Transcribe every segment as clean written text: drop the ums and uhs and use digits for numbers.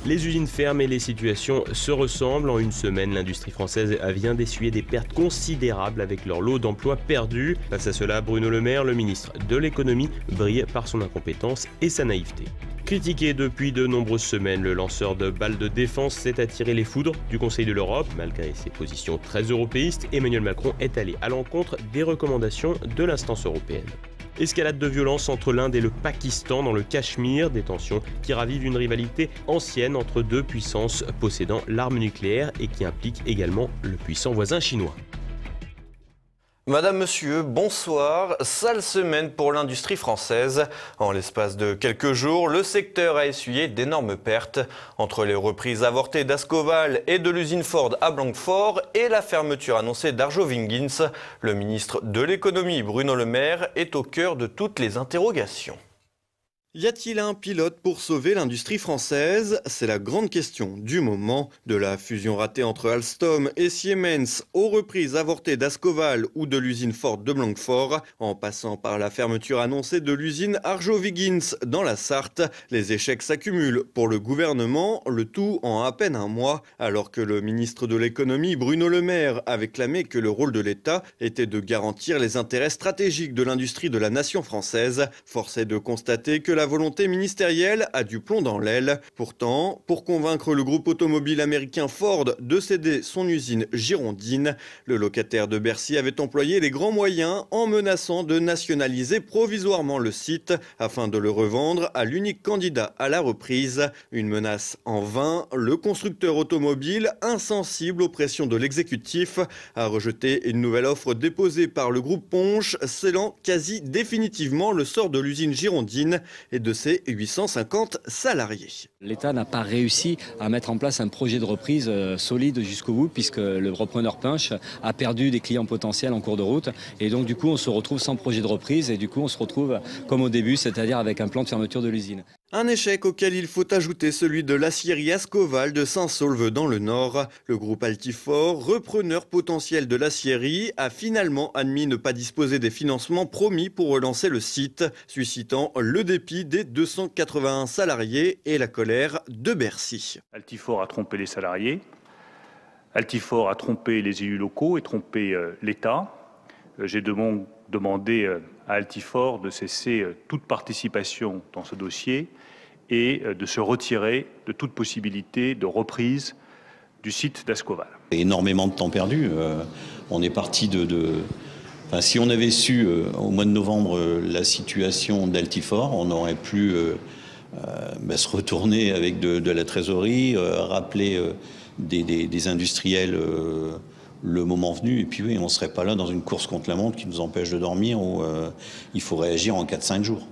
Les usines ferment et les situations se ressemblent. En une semaine, l'industrie française vient d'essuyer des pertes considérables avec leur lot d'emplois perdus. Face à cela, Bruno Le Maire, le ministre de l'économie, brille par son incompétence et sa naïveté. Critiqué depuis de nombreuses semaines, le lanceur de balles de défense s'est attiré les foudres du Conseil de l'Europe. Malgré ses positions très européistes, Emmanuel Macron est allé à l'encontre des recommandations de l'instance européenne. Escalade de violence entre l'Inde et le Pakistan dans le Cachemire, des tensions qui ravivent une rivalité ancienne entre deux puissances possédant l'arme nucléaire et qui implique également le puissant voisin chinois. Madame, monsieur, bonsoir. Sale semaine pour l'industrie française. En l'espace de quelques jours, le secteur a essuyé d'énormes pertes. Entre les reprises avortées d'Ascoval et de l'usine Ford à Blanquefort et la fermeture annoncée d'Arjowiggins, le ministre de l'économie Bruno Le Maire est au cœur de toutes les interrogations. Y a-t-il un pilote pour sauver l'industrie française? C'est la grande question du moment. De la fusion ratée entre Alstom et Siemens aux reprises avortées d'Ascoval ou de l'usine Ford de Blanquefort, en passant par la fermeture annoncée de l'usine Arjowiggins dans la Sarthe, les échecs s'accumulent pour le gouvernement, le tout en à peine un mois, alors que le ministre de l'économie Bruno Le Maire avait clamé que le rôle de l'État était de garantir les intérêts stratégiques de l'industrie de la nation française. Force est de constater que la volonté ministérielle a du plomb dans l'aile. Pourtant, pour convaincre le groupe automobile américain Ford de céder son usine girondine, le locataire de Bercy avait employé les grands moyens en menaçant de nationaliser provisoirement le site afin de le revendre à l'unique candidat à la reprise. Une menace en vain, le constructeur automobile, insensible aux pressions de l'exécutif, a rejeté une nouvelle offre déposée par le groupe Ponche, scellant quasi définitivement le sort de l'usine girondine et de ses 850 salariés. L'État n'a pas réussi à mettre en place un projet de reprise solide jusqu'au bout puisque le repreneur Punch a perdu des clients potentiels en cours de route et donc du coup on se retrouve sans projet de reprise et du coup on se retrouve comme au début, c'est-à-dire avec un plan de fermeture de l'usine. Un échec auquel il faut ajouter celui de l'aciérie Ascoval de Saint-Saulve dans le Nord. Le groupe Altifort, repreneur potentiel de l'aciérie, a finalement admis ne pas disposer des financements promis pour relancer le site, suscitant le dépit des 281 salariés et la colère de Bercy. Altifort a trompé les salariés, Altifort a trompé les élus locaux et trompé l'État. J'ai demandé à Altifort de cesser toute participation dans ce dossier et de se retirer de toute possibilité de reprise du site d'Ascoval. Énormément de temps perdu. On est parti Enfin, si on avait su au mois de novembre la situation d'Altifort, on aurait pu se retourner avec de la trésorerie, rappeler des industriels le moment venu, et puis oui, on ne serait pas là dans une course contre la montre qui nous empêche de dormir, où il faut réagir en 4-5 jours.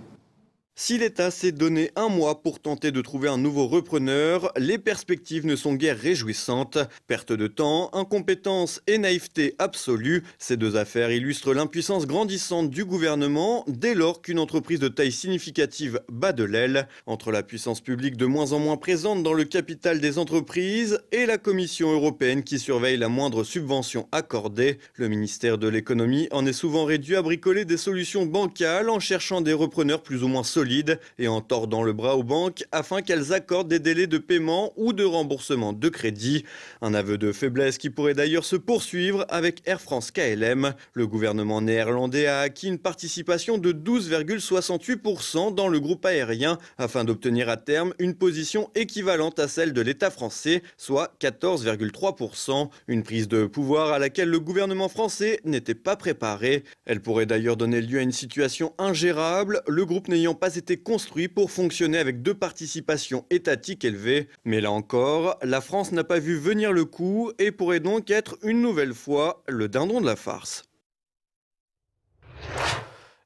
Si l'État s'est donné un mois pour tenter de trouver un nouveau repreneur, les perspectives ne sont guère réjouissantes. Perte de temps, incompétence et naïveté absolue, ces deux affaires illustrent l'impuissance grandissante du gouvernement dès lors qu'une entreprise de taille significative bat de l'aile. Entre la puissance publique de moins en moins présente dans le capital des entreprises et la Commission européenne qui surveille la moindre subvention accordée, le ministère de l'économie en est souvent réduit à bricoler des solutions bancales en cherchant des repreneurs plus ou moins solides et en tordant le bras aux banques afin qu'elles accordent des délais de paiement ou de remboursement de crédit. Un aveu de faiblesse qui pourrait d'ailleurs se poursuivre avec Air France KLM. Le gouvernement néerlandais a acquis une participation de 12,68% dans le groupe aérien afin d'obtenir à terme une position équivalente à celle de l'État français, soit 14,3%. Une prise de pouvoir à laquelle le gouvernement français n'était pas préparé. Elle pourrait d'ailleurs donner lieu à une situation ingérable, le groupe n'ayant pas été construit pour fonctionner avec deux participations étatiques élevées. Mais là encore, la France n'a pas vu venir le coup et pourrait donc être une nouvelle fois le dindon de la farce.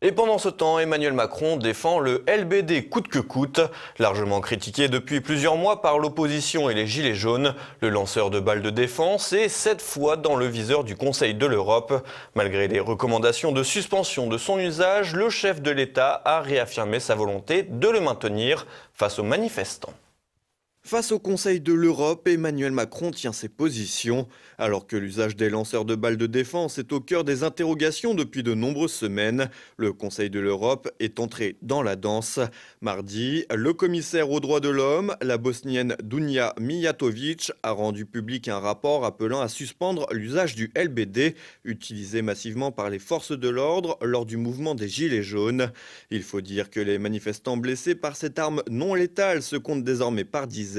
Et pendant ce temps, Emmanuel Macron défend le LBD coûte que coûte. Largement critiqué depuis plusieurs mois par l'opposition et les Gilets jaunes, le lanceur de balles de défense est cette fois dans le viseur du Conseil de l'Europe. Malgré les recommandations de suspension de son usage, le chef de l'État a réaffirmé sa volonté de le maintenir face aux manifestants. Face au Conseil de l'Europe, Emmanuel Macron tient ses positions. Alors que l'usage des lanceurs de balles de défense est au cœur des interrogations depuis de nombreuses semaines, le Conseil de l'Europe est entré dans la danse. Mardi, le commissaire aux droits de l'homme, la bosnienne Dunja Mijatović, a rendu public un rapport appelant à suspendre l'usage du LBD, utilisé massivement par les forces de l'ordre lors du mouvement des Gilets jaunes. Il faut dire que les manifestants blessés par cette arme non létale se comptent désormais par dizaines.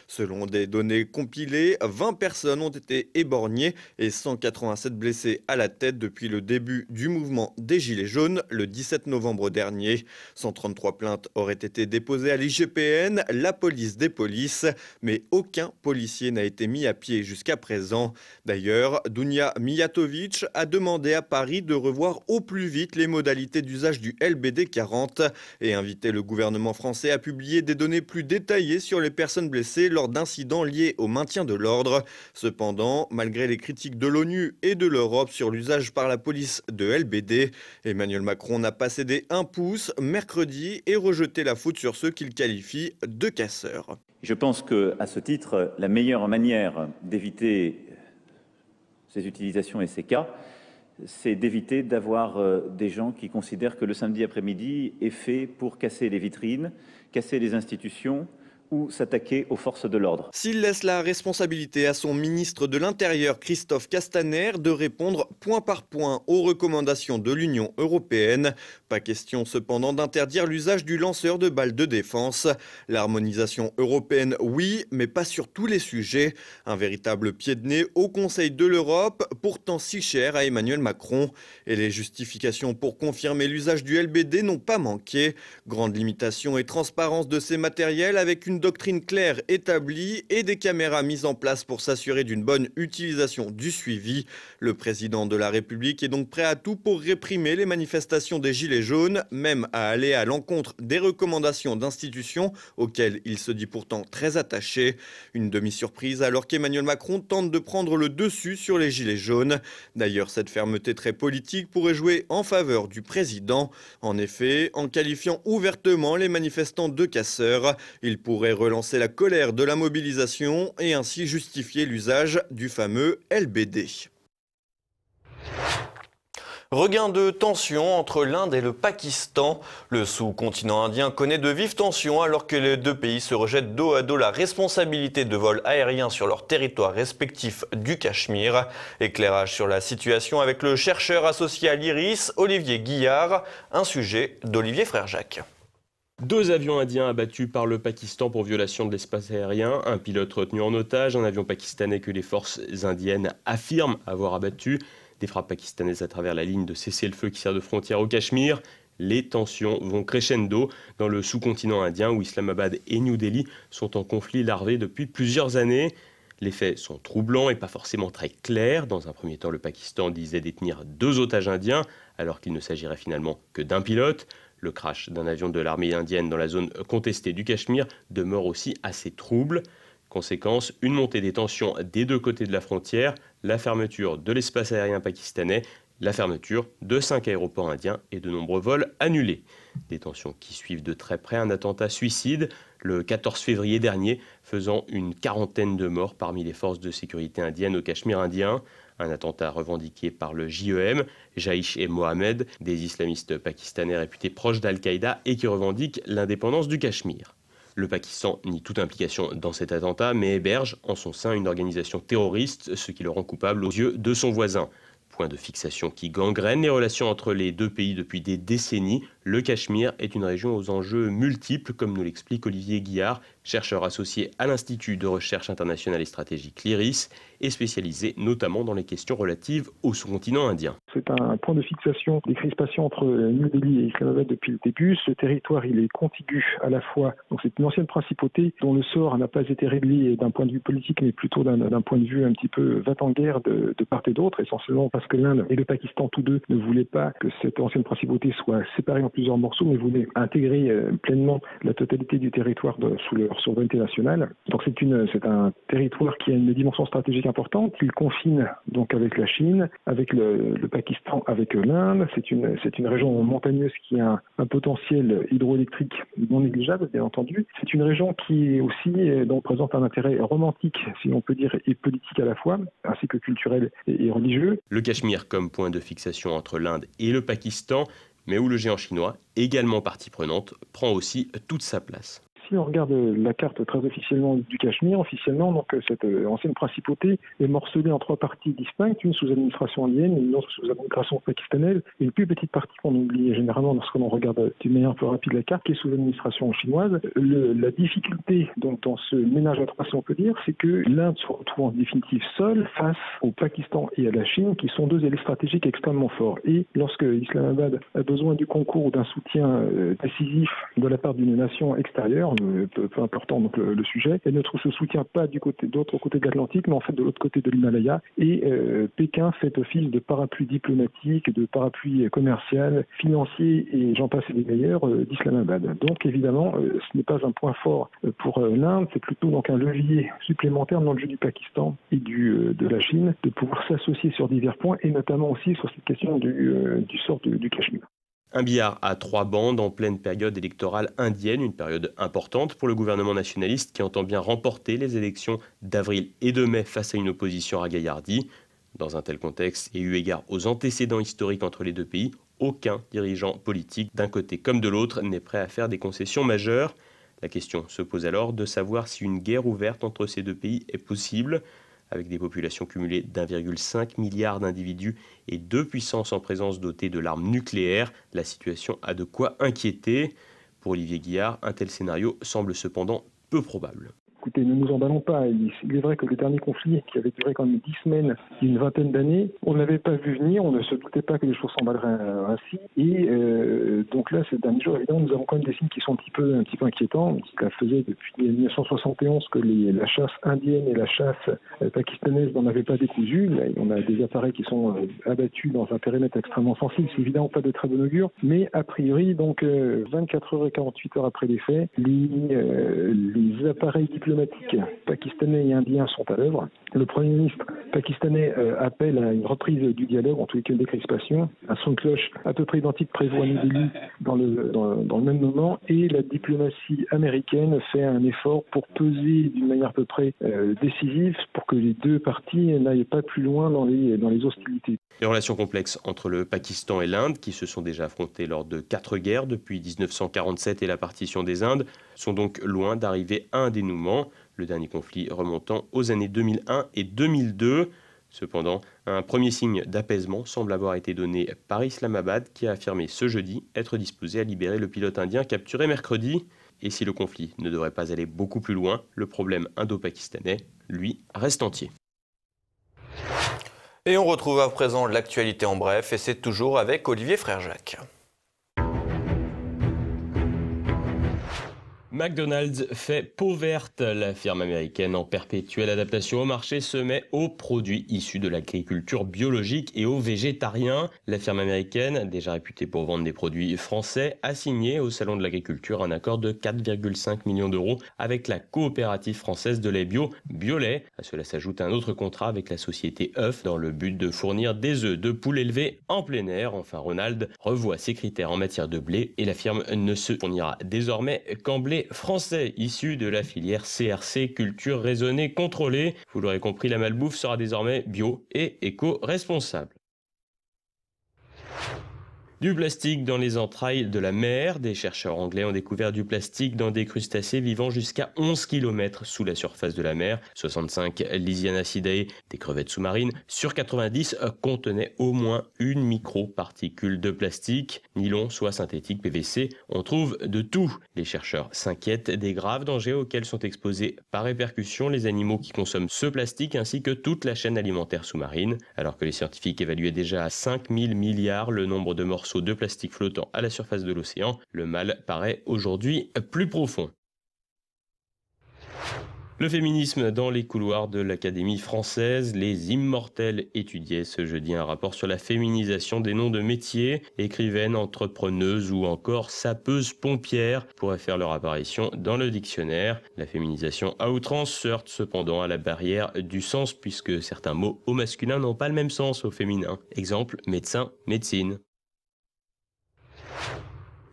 Selon des données compilées, 20 personnes ont été éborgnées et 187 blessés à la tête depuis le début du mouvement des Gilets jaunes le 17 novembre dernier. 133 plaintes auraient été déposées à l'IGPN, la police des polices, mais aucun policier n'a été mis à pied jusqu'à présent. D'ailleurs, Dunja Mijatović a demandé à Paris de revoir au plus vite les modalités d'usage du LBD 40 et invité le gouvernement français à publier des données plus détaillées sur les personnes blessées lors d'incidents liés au maintien de l'ordre. Cependant, malgré les critiques de l'ONU et de l'Europe sur l'usage par la police de LBD, Emmanuel Macron n'a pas cédé un pouce mercredi et rejeté la faute sur ceux qu'il qualifie de casseurs. Je pense qu'à ce titre, la meilleure manière d'éviter ces utilisations et ces cas, c'est d'éviter d'avoir des gens qui considèrent que le samedi après-midi est fait pour casser les vitrines, casser les institutions, ou s'attaquer aux forces de l'ordre. S'il laisse la responsabilité à son ministre de l'Intérieur, Christophe Castaner, de répondre point par point aux recommandations de l'Union européenne. Pas question cependant d'interdire l'usage du lanceur de balles de défense. L'harmonisation européenne, oui, mais pas sur tous les sujets. Un véritable pied de nez au Conseil de l'Europe, pourtant si cher à Emmanuel Macron. Et les justifications pour confirmer l'usage du LBD n'ont pas manqué. Grande limitation et transparence de ces matériels avec une doctrine claire établie et des caméras mises en place pour s'assurer d'une bonne utilisation du suivi. Le président de la République est donc prêt à tout pour réprimer les manifestations des Gilets jaunes, même à aller à l'encontre des recommandations d'institutions auxquelles il se dit pourtant très attaché. Une demi-surprise alors qu'Emmanuel Macron tente de prendre le dessus sur les Gilets jaunes. D'ailleurs, cette fermeté très politique pourrait jouer en faveur du président. En effet, en qualifiant ouvertement les manifestants de casseurs, il pourrait relancer la colère de la mobilisation et ainsi justifier l'usage du fameux LBD. Regain de tension entre l'Inde et le Pakistan. Le sous-continent indien connaît de vives tensions alors que les deux pays se rejettent dos à dos la responsabilité de vols aériens sur leur territoire respectif du Cachemire. Éclairage sur la situation avec le chercheur associé à l'IRIS, Olivier Guillard, un sujet d'Olivier Frère-Jacques. 2 avions indiens abattus par le Pakistan pour violation de l'espace aérien, un pilote retenu en otage, un avion pakistanais que les forces indiennes affirment avoir abattu, des frappes pakistanaises à travers la ligne de cessez-le-feu qui sert de frontière au Cachemire. Les tensions vont crescendo dans le sous-continent indien où Islamabad et New Delhi sont en conflit larvé depuis plusieurs années. Les faits sont troublants et pas forcément très clairs. Dans un premier temps, le Pakistan disait détenir 2 otages indiens alors qu'il ne s'agirait finalement que d'un pilote. Le crash d'un avion de l'armée indienne dans la zone contestée du Cachemire demeure aussi assez trouble. Conséquence, une montée des tensions des 2 côtés de la frontière, la fermeture de l'espace aérien pakistanais, la fermeture de 5 aéroports indiens et de nombreux vols annulés. Des tensions qui suivent de très près un attentat suicide le 14 février dernier, faisant une quarantaine de morts parmi les forces de sécurité indiennes au Cachemire indien. Un attentat revendiqué par le JEM, Jaish et Mohammed, des islamistes pakistanais réputés proches d'Al-Qaïda et qui revendiquent l'indépendance du Cachemire. Le Pakistan nie toute implication dans cet attentat, mais héberge en son sein une organisation terroriste, ce qui le rend coupable aux yeux de son voisin. Point de fixation qui gangrène les relations entre les 2 pays depuis des décennies. Le Cachemire est une région aux enjeux multiples, comme nous l'explique Olivier Guillard, chercheur associé à l'Institut de recherche internationale et stratégique l'IRIS, et spécialisé notamment dans les questions relatives au sous-continent indien. C'est un point de fixation des crispations entre New Delhi et Islamabad depuis le début. Ce territoire, il est contigu à la fois. Donc c'est une ancienne principauté dont le sort n'a pas été réglé d'un point de vue politique, mais plutôt d'un point de vue un petit peu va-t-en-guerre de part et d'autre, essentiellement parce que l'Inde et le Pakistan, tous deux, ne voulaient pas que cette ancienne principauté soit séparée en plusieurs morceaux, mais voulaient intégrer pleinement la totalité du territoire sous leur souveraineté nationale. Donc c'est un territoire qui a une dimension stratégique importante. Il confine donc avec la Chine, avec le Pakistan, avec l'Inde. C'est une région montagneuse qui a un potentiel hydroélectrique non négligeable, bien entendu. C'est une région qui aussi donc présente un intérêt romantique, si on peut dire, et politique à la fois, ainsi que culturel et religieux. Le Cachemire comme point de fixation entre l'Inde et le Pakistan, mais où le géant chinois, également partie prenante, prend aussi toute sa place. Si on regarde la carte très officiellement du Cachemire, officiellement, donc cette ancienne principauté est morcelée en 3 parties distinctes, une sous administration indienne, une autre sous administration pakistanaise, et une plus petite partie qu'on oublie généralement lorsque l'on regarde d'une manière un peu rapide la carte, qui est sous administration chinoise. La difficulté donc dans ce ménage à 3, si on peut dire, c'est que l'Inde se retrouve en définitive seule face au Pakistan et à la Chine, qui sont 2 éléments stratégiques extrêmement forts. Et lorsque Islamabad a besoin du concours ou d'un soutien décisif de la part d'une nation extérieure, peu important donc le sujet, elle ne trouve ce soutien pas de l'autre côté de l'Atlantique, mais en fait de l'autre côté de l'Himalaya. Et Pékin fait office de parapluie diplomatique, de parapluie commercial, financier et j'en passe et des meilleurs d'Islamabad. Donc évidemment, ce n'est pas un point fort pour l'Inde, c'est plutôt donc un levier supplémentaire dans le jeu du Pakistan et de la Chine de pouvoir s'associer sur divers points et notamment aussi sur cette question du sort du Cachemire. Un billard à 3 bandes en pleine période électorale indienne, une période importante pour le gouvernement nationaliste qui entend bien remporter les élections d'avril et de mai face à une opposition ragaillardie. Dans un tel contexte et eu égard aux antécédents historiques entre les 2 pays, aucun dirigeant politique d'un côté comme de l'autre n'est prêt à faire des concessions majeures. La question se pose alors de savoir si une guerre ouverte entre ces 2 pays est possible. Avec des populations cumulées d'1,5 milliard d'individus et 2 puissances en présence dotées de l'arme nucléaire, la situation a de quoi inquiéter. Pour Olivier Guillard, un tel scénario semble cependant peu probable. Écoutez, ne nous emballons pas. Il est vrai que le dernier conflit, qui avait duré quand même 10 semaines, une vingtaine d'années, on ne l'avait pas vu venir, on ne se doutait pas que les choses s'emballeraient ainsi. Et donc là, ces derniers jours, évidemment, nous avons quand même des signes qui sont un petit peu inquiétants. Ça faisait depuis 1971 que la chasse indienne et la chasse pakistanaise n'en avaient pas décousu. Là, on a des appareils qui sont abattus dans un périmètre extrêmement sensible. C'est évidemment pas de très bon augure. Mais a priori, donc 24 heures et 48 heures après les faits, les appareils diplomatiques pakistanais et indiens sont à l'œuvre. Le Premier ministre pakistanais appelle à une reprise du dialogue, en tous les cas une décrispation. Un son de cloche à peu près identique prévoit New Delhi dans le même moment. Et la diplomatie américaine fait un effort pour peser d'une manière à peu près décisive pour que les 2 parties n'aillent pas plus loin dans les hostilités. Les relations complexes entre le Pakistan et l'Inde, qui se sont déjà affrontées lors de 4 guerres depuis 1947 et la partition des Indes, sont donc loin d'arriver à un dénouement, le dernier conflit remontant aux années 2001 et 2002. Cependant, un premier signe d'apaisement semble avoir été donné par Islamabad, qui a affirmé ce jeudi être disposé à libérer le pilote indien capturé mercredi. Et si le conflit ne devrait pas aller beaucoup plus loin, le problème indo-pakistanais, lui, reste entier. Et on retrouve à présent l'actualité en bref, et c'est toujours avec Olivier Frère-Jacques. McDonald's fait peau verte. La firme américaine en perpétuelle adaptation au marché se met aux produits issus de l'agriculture biologique et aux végétariens. La firme américaine, déjà réputée pour vendre des produits français, a signé au Salon de l'Agriculture un accord de 4,5 millions d'euros avec la coopérative française de lait bio Biolait. À cela s'ajoute un autre contrat avec la société œuf dans le but de fournir des œufs de poule élevés en plein air. Enfin, Ronald revoit ses critères en matière de blé et la firme ne se fournira désormais qu'en blé français issu de la filière CRC, culture raisonnée contrôlée. Vous l'aurez compris, la malbouffe sera désormais bio et éco-responsable. Du plastique dans les entrailles de la mer. Des chercheurs anglais ont découvert du plastique dans des crustacés vivant jusqu'à 11 km sous la surface de la mer. 65 Lysianacidae, des crevettes sous-marines, sur 90 contenaient au moins une microparticule de plastique. Nylon, soie synthétique, PVC, on trouve de tout. Les chercheurs s'inquiètent des graves dangers auxquels sont exposés par répercussion les animaux qui consomment ce plastique ainsi que toute la chaîne alimentaire sous-marine. Alors que les scientifiques évaluaient déjà à 5000 milliards le nombre de morceaux de plastique flottant à la surface de l'océan, le mal paraît aujourd'hui plus profond. Le féminisme dans les couloirs de l'Académie française. Les Immortels étudiaient ce jeudi un rapport sur la féminisation des noms de métiers. Écrivaines, entrepreneuses ou encore sapeuses pompières pourraient faire leur apparition dans le dictionnaire. La féminisation à outrance se heurte cependant à la barrière du sens puisque certains mots au masculin n'ont pas le même sens au féminin. Exemple, médecin, médecine.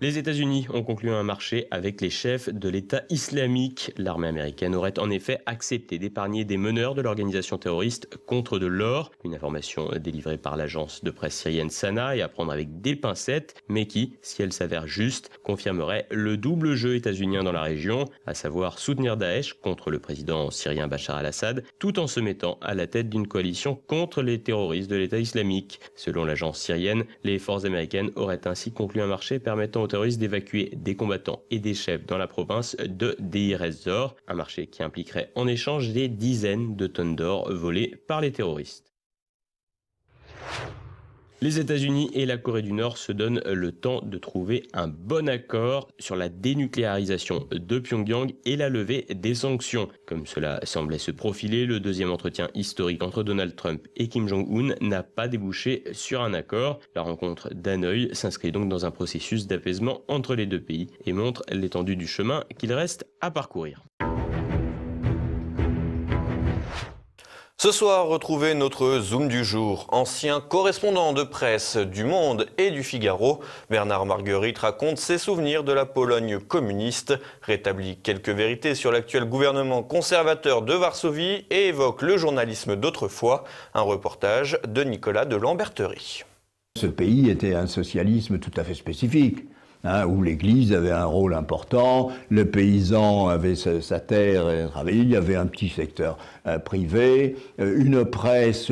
Les États-Unis ont conclu un marché avec les chefs de l'État islamique. L'armée américaine aurait en effet accepté d'épargner des meneurs de l'organisation terroriste contre de l'or. Une information délivrée par l'agence de presse syrienne Sana et à prendre avec des pincettes, mais qui, si elle s'avère juste, confirmerait le double jeu états-unien dans la région, à savoir soutenir Daesh contre le président syrien Bachar al-Assad, tout en se mettant à la tête d'une coalition contre les terroristes de l'État islamique. Selon l'agence syrienne, les forces américaines auraient ainsi conclu un marché permettant aux terroristes d'évacuer des combattants et des chefs dans la province de Deir ez-Zor, un marché qui impliquerait en échange des dizaines de tonnes d'or volées par les terroristes. Les États-Unis et la Corée du Nord se donnent le temps de trouver un bon accord sur la dénucléarisation de Pyongyang et la levée des sanctions. Comme cela semblait se profiler, le deuxième entretien historique entre Donald Trump et Kim Jong-un n'a pas débouché sur un accord. La rencontre d'Hanoï s'inscrit donc dans un processus d'apaisement entre les deux pays et montre l'étendue du chemin qu'il reste à parcourir. Ce soir, retrouvez notre Zoom du jour. Ancien correspondant de presse du Monde et du Figaro, Bernard Marguerite raconte ses souvenirs de la Pologne communiste, rétablit quelques vérités sur l'actuel gouvernement conservateur de Varsovie et évoque le journalisme d'autrefois. Un reportage de Nicolas de Lamberterie. Ce pays était un socialisme tout à fait spécifique. Où l'Église avait un rôle important, le paysan avait sa terre et travaillait, il y avait un petit secteur privé, une presse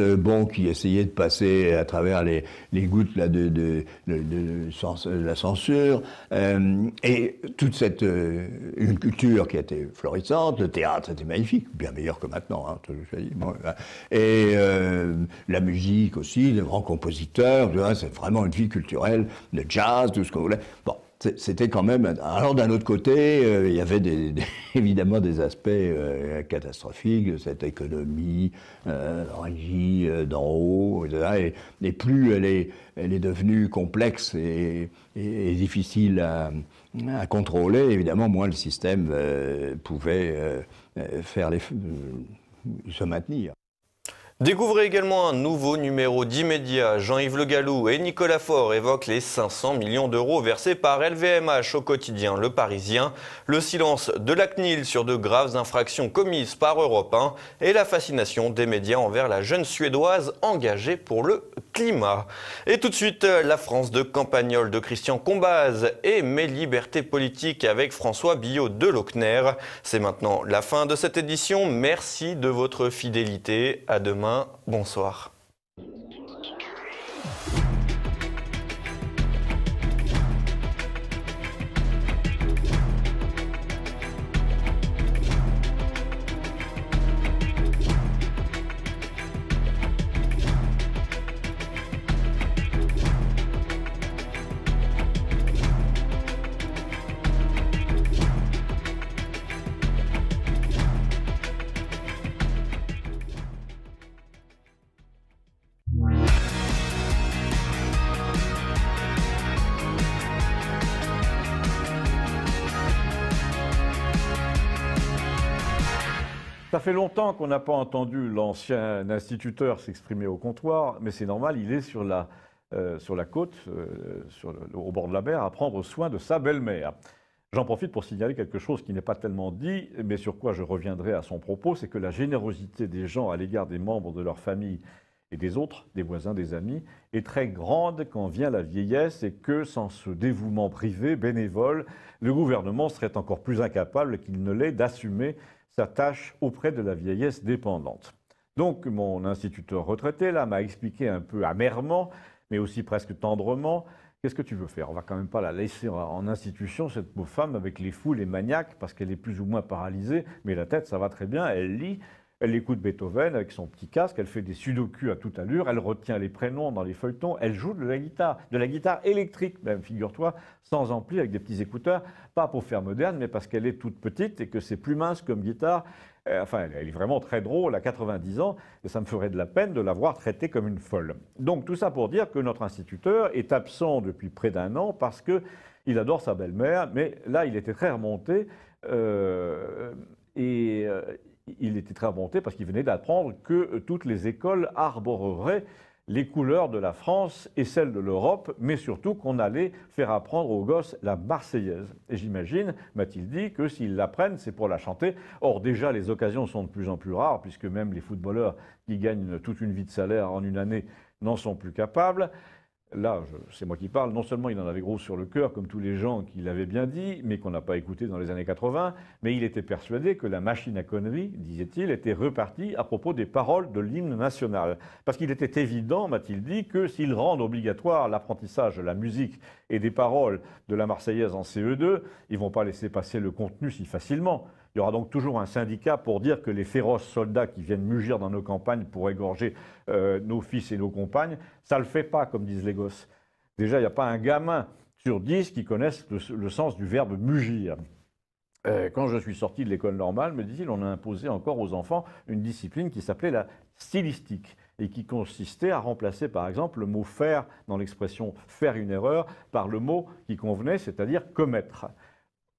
qui essayait de passer à travers les gouttes là, de la censure, et toute cette une culture qui était florissante, le théâtre était magnifique, bien meilleur que maintenant, et la musique aussi, les grands compositeurs, c'est vraiment une vie culturelle, le jazz, tout ce qu'on voulait. Bon. C'était quand même... Alors d'un autre côté, il y avait évidemment des aspects catastrophiques de cette économie régie d'en haut, etc. Et plus elle est devenue complexe et difficile à contrôler, évidemment, moins le système pouvait se maintenir. Découvrez également un nouveau numéro d'Immédiat. Jean-Yves Le Gallou et Nicolas Faure évoquent les 500 millions d'euros versés par LVMH au quotidien Le Parisien, le silence de la CNIL sur de graves infractions commises par Europe 1 et la fascination des médias envers la jeune Suédoise engagée pour le climat. Et tout de suite, la France de Campagnol de Christian Combaz et Mes libertés politiques avec François Billot de Lochner. C'est maintenant la fin de cette édition. Merci de votre fidélité. À demain. Bonsoir. Ça fait longtemps qu'on n'a pas entendu l'ancien instituteur s'exprimer au comptoir, mais c'est normal, il est sur la côte, au bord de la mer, à prendre soin de sa belle-mère. J'en profite pour signaler quelque chose qui n'est pas tellement dit, mais sur quoi je reviendrai à son propos, c'est que la générosité des gens à l'égard des membres de leur famille et des autres, des voisins, des amis, est très grande quand vient la vieillesse et que, sans ce dévouement privé, bénévole, le gouvernement serait encore plus incapable qu'il ne l'est d'assumer sa tâche auprès de la vieillesse dépendante. Donc mon instituteur retraité là m'a expliqué un peu amèrement, mais aussi presque tendrement, qu'est-ce que tu veux faire? On va quand même pas la laisser en institution, cette pauvre femme, avec les fous, les maniaques, parce qu'elle est plus ou moins paralysée, mais la tête, ça va très bien, elle lit. Elle écoute Beethoven avec son petit casque, elle fait des sudoku à toute allure, elle retient les prénoms dans les feuilletons, elle joue de la guitare électrique même, figure-toi, sans ampli, avec des petits écouteurs, pas pour faire moderne, mais parce qu'elle est toute petite et que c'est plus mince comme guitare. Enfin, elle est vraiment très drôle à 90 ans, et ça me ferait de la peine de la voir traitée comme une folle. Donc tout ça pour dire que notre instituteur est absent depuis près d'1 an parce qu'il adore sa belle-mère, mais là il était très remonté, il était très remonté parce qu'il venait d'apprendre que toutes les écoles arboreraient les couleurs de la France et celles de l'Europe, mais surtout qu'on allait faire apprendre aux gosses la Marseillaise. Et j'imagine, m'a-t-il dit, que s'ils l'apprennent, c'est pour la chanter. Or, déjà, les occasions sont de plus en plus rares, puisque même les footballeurs qui gagnent toute une vie de salaire en une année n'en sont plus capables. Là, c'est moi qui parle, non seulement il en avait gros sur le cœur, comme tous les gens qui l'avaient bien dit, mais qu'on n'a pas écouté dans les années 80, mais il était persuadé que la machine à conneries, disait-il, était repartie à propos des paroles de l'hymne national. Parce qu'il était évident, m'a-t-il dit, que s'ils rendent obligatoire l'apprentissage de la musique et des paroles de la Marseillaise en CE2, ils ne vont pas laisser passer le contenu si facilement. Il y aura donc toujours un syndicat pour dire que les féroces soldats qui viennent mugir dans nos campagnes pour égorger nos fils et nos compagnes, ça ne le fait pas, comme disent les gosses. Déjà, il n'y a pas un gamin sur 10 qui connaissent le sens du verbe mugir. Quand je suis sorti de l'école normale, me dit-il, on a imposé encore aux enfants une discipline qui s'appelait la stylistique et qui consistait à remplacer, par exemple, le mot « faire » dans l'expression « faire une erreur » par le mot qui convenait, c'est-à-dire « commettre ».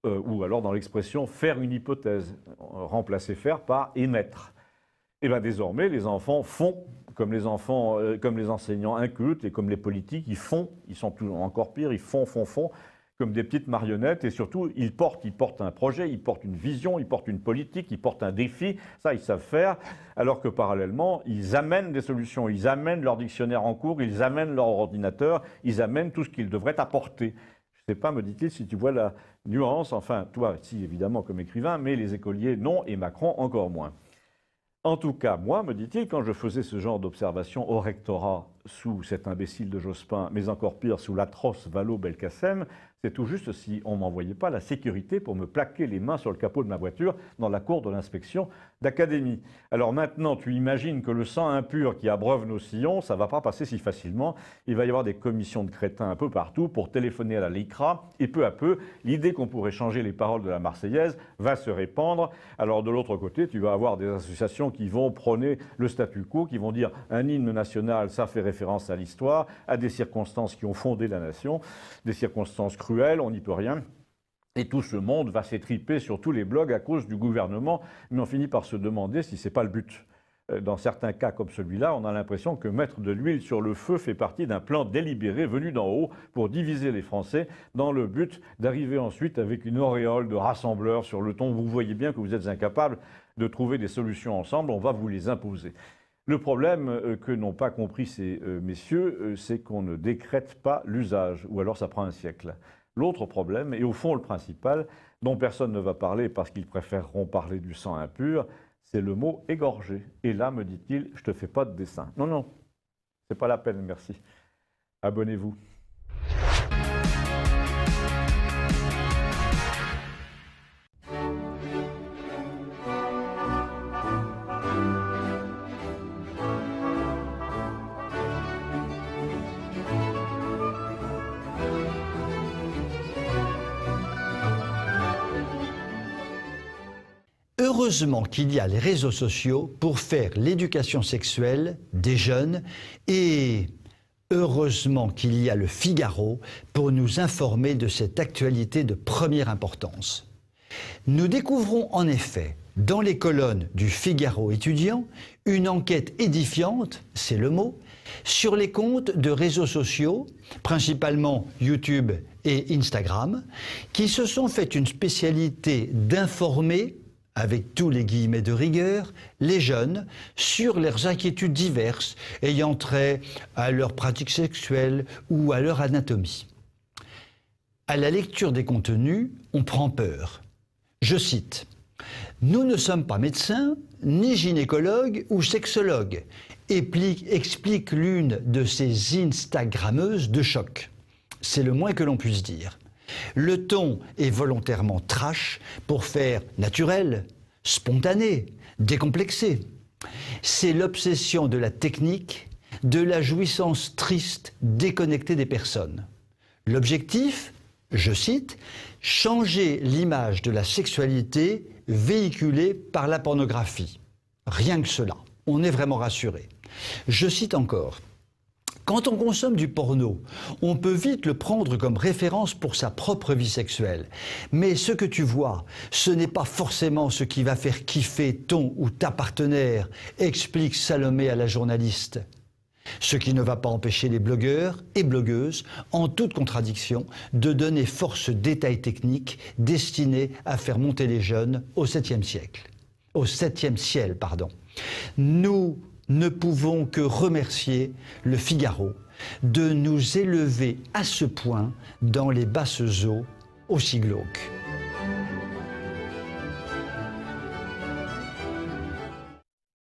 Ou alors dans l'expression « faire une hypothèse », remplacer « faire » par « émettre ». Et bien désormais, les enfants font comme les enseignants incultes et comme les politiques, ils font, ils sont encore pires, ils font, comme des petites marionnettes, et surtout, ils portent un projet, ils portent une vision, ils portent une politique, ils portent un défi, ça, ils savent faire, alors que parallèlement, ils amènent des solutions, ils amènent leur dictionnaire en cours, ils amènent leur ordinateur, ils amènent tout ce qu'ils devraient apporter. Je ne sais pas, me dit-il, si tu vois la nuance, enfin, toi, si, évidemment, comme écrivain, mais les écoliers, non, et Macron, encore moins. En tout cas, moi, me dit-il, quand je faisais ce genre d'observation au rectorat sous cet imbécile de Jospin, mais encore pire, sous l'atroce Vallaud-Belkacem, c'est tout juste si on ne m'envoyait pas la sécurité pour me plaquer les mains sur le capot de ma voiture dans la cour de l'inspection d'académie. Alors maintenant, tu imagines que le sang impur qui abreuve nos sillons, ça ne va pas passer si facilement. Il va y avoir des commissions de crétins un peu partout pour téléphoner à la LICRA, et peu à peu, l'idée qu'on pourrait changer les paroles de la Marseillaise va se répandre. Alors de l'autre côté, tu vas avoir des associations qui vont prôner le statu quo, qui vont dire un hymne national, ça fait référence à l'histoire, à des circonstances qui ont fondé la nation, des circonstances cruelles, on n'y peut rien. Et tout ce monde va s'étriper sur tous les blogs à cause du gouvernement, mais on finit par se demander si ce n'est pas le but. Dans certains cas comme celui-là, on a l'impression que mettre de l'huile sur le feu fait partie d'un plan délibéré venu d'en haut pour diviser les Français dans le but d'arriver ensuite avec une auréole de rassembleurs sur le ton. Vous voyez bien que vous êtes incapables de trouver des solutions ensemble, on va vous les imposer. Le problème que n'ont pas compris ces messieurs, c'est qu'on ne décrète pas l'usage, ou alors ça prend un siècle. L'autre problème, et au fond le principal, dont personne ne va parler parce qu'ils préféreront parler du sang impur, c'est le mot « égorger ». Et là, me dit-il, je ne te fais pas de dessin. Non, non, c'est pas la peine, merci. Abonnez-vous. Heureusement qu'il y a les réseaux sociaux pour faire l'éducation sexuelle des jeunes et heureusement qu'il y a le Figaro pour nous informer de cette actualité de première importance. Nous découvrons en effet dans les colonnes du Figaro étudiant une enquête édifiante, c'est le mot, sur les comptes de réseaux sociaux, principalement YouTube et Instagram, qui se sont fait une spécialité d'informer avec tous les guillemets de rigueur, les jeunes sur leurs inquiétudes diverses ayant trait à leur pratique sexuelle ou à leur anatomie. À la lecture des contenus, on prend peur. Je cite « Nous ne sommes pas médecins, ni gynécologues ou sexologues », explique l'une de ces Instagrammeuses de choc. C'est le moins que l'on puisse dire. Le ton est volontairement trash pour faire naturel, spontanée, décomplexée. C'est l'obsession de la technique, de la jouissance triste, déconnectée des personnes. L'objectif, je cite, « changer l'image de la sexualité véhiculée par la pornographie ». Rien que cela, on est vraiment rassuré. Je cite encore, « Quand on consomme du porno, on peut vite le prendre comme référence pour sa propre vie sexuelle. Mais ce que tu vois, ce n'est pas forcément ce qui va faire kiffer ton ou ta partenaire », explique Salomé à la journaliste. Ce qui ne va pas empêcher les blogueurs et blogueuses, en toute contradiction, de donner force détails techniques destinés à faire monter les jeunes au 7e siècle. Au 7e ciel, pardon. Nous ne pouvons que remercier le Figaro de nous élever à ce point dans les basses eaux aussi glauques.